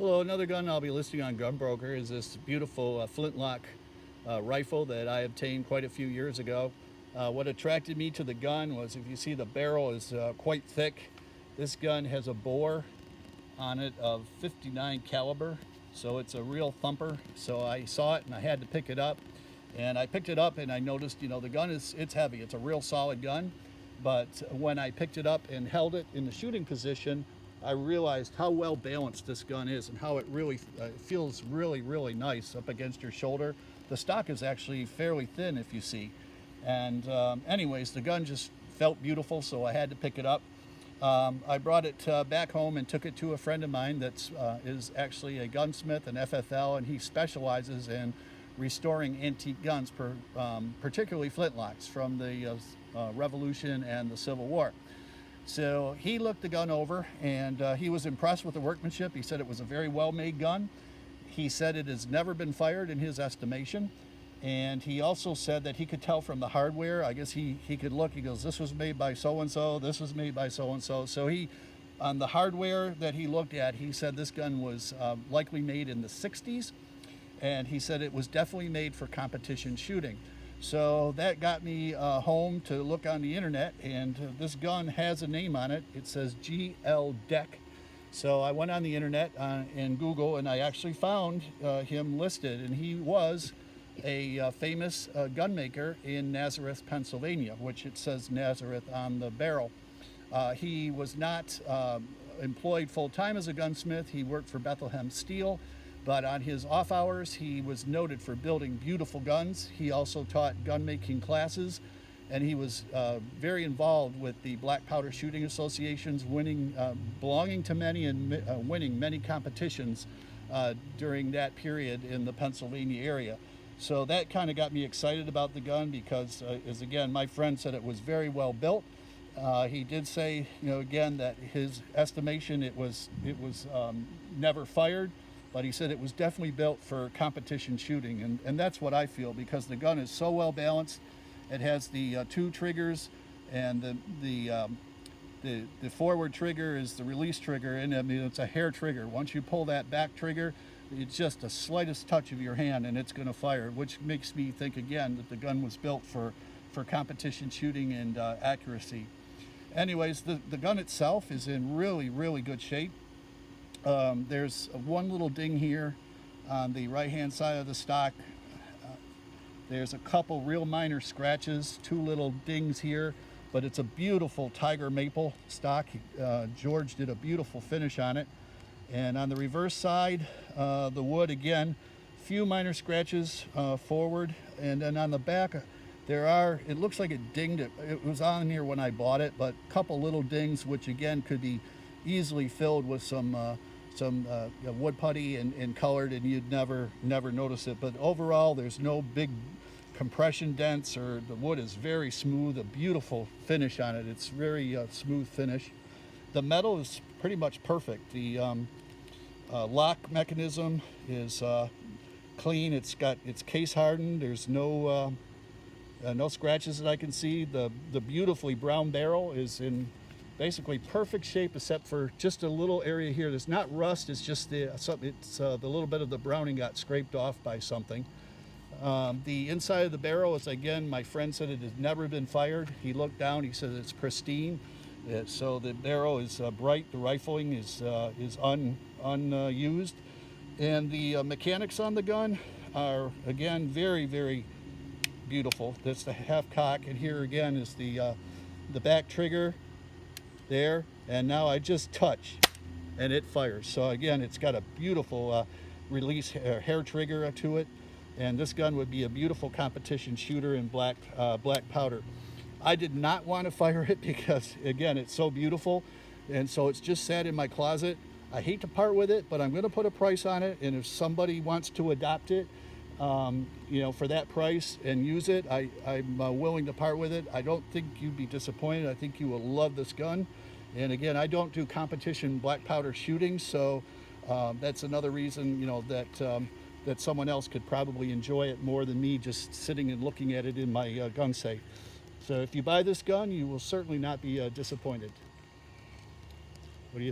Hello, another gun I'll be listing on Gunbroker is this beautiful Flintlock rifle that I obtained quite a few years ago. What attracted me to the gun was, if you see, the barrel is quite thick. This gun has a bore on it of 59 caliber, so it's a real thumper. So I saw it and I had to pick it up, and I picked it up and I noticed, the gun it's heavy. It's a real solid gun, but when I picked it up and held it in the shooting position, I realized how well balanced this gun is and how it really feels really nice up against your shoulder. The stock is actually fairly thin, if you see. And anyways, the gun just felt beautiful, so I had to pick it up. I brought it back home and took it to a friend of mine that is actually a gunsmith, an FFL, and he specializes in restoring antique guns, particularly flintlocks from the Revolution and the Civil War. So he looked the gun over and he was impressed with the workmanship. He said it was a very well-made gun. He said it has never been fired in his estimation. And he also said that he could tell from the hardware. I guess he could look, he goes, this was made by so-and-so, this was made by so-and-so. So he, on the hardware that he looked at, he said this gun was likely made in the 60s. And he said it was definitely made for competition shooting. So that got me home to look on the internet, and this gun has a name on it. It says GL Dech. So I went on the internet in Google, and I actually found him listed, and he was a famous gun maker in Nazareth, Pennsylvania, which it says Nazareth on the barrel. He was not employed full-time as a gunsmith. He worked for Bethlehem Steel. But on his off hours, he was noted for building beautiful guns. He also taught gun making classes, and he was very involved with the Black Powder Shooting Associations, belonging to many and winning many competitions during that period in the Pennsylvania area. So that kind of got me excited about the gun because, as again, my friend said it was very well built. He did say, again, that his estimation it was never fired. But he said it was definitely built for competition shooting, and that's what I feel, because the gun is so well balanced. It has the two triggers, and the forward trigger is the release trigger, and I mean, it's a hair trigger. Once you pull that back trigger, it's just the slightest touch of your hand and it's going to fire, which makes me think again that the gun was built for competition shooting and accuracy. Anyways, the gun itself is in really good shape. There's one little ding here on the right hand side of the stock. There's a couple real minor scratches, two little dings here, but it's a beautiful tiger maple stock. George did a beautiful finish on it. And on the reverse side, the wood, again, few minor scratches forward, and then on the back it looks like it dinged. It was on here when I bought it, but a couple little dings, which again could be easily filled with some wood putty and colored, and you'd never notice it. But overall, there's no big compression dents, or the wood is very smooth, a beautiful finish on it. It's very smooth finish. The metal is pretty much perfect. The lock mechanism is clean. It's case hardened. There's no scratches that I can see. The beautifully brown barrel is in basically perfect shape, except for just a little area here. There's not rust, it's just the little bit of the browning got scraped off by something. The inside of the barrel is, again, my friend said it has never been fired. He looked down, he said it's pristine. So the barrel is bright, the rifling is unused. And the mechanics on the gun are, again, very beautiful. That's the half cock, and here again is the back trigger there, and now I just touch and it fires. So again, it's got a beautiful release hair trigger to it, and this gun would be a beautiful competition shooter in black powder. I did not want to fire it because, again, it's so beautiful, and so it's just sat in my closet. I hate to part with it, but I'm going to put a price on it, and if somebody wants to adopt it for that price and use it, I'm willing to part with it. I don't think you'd be disappointed. I think you will love this gun. And again, I don't do competition black powder shooting, so that's another reason, that someone else could probably enjoy it more than me just sitting and looking at it in my gun safe. So if you buy this gun, you will certainly not be disappointed.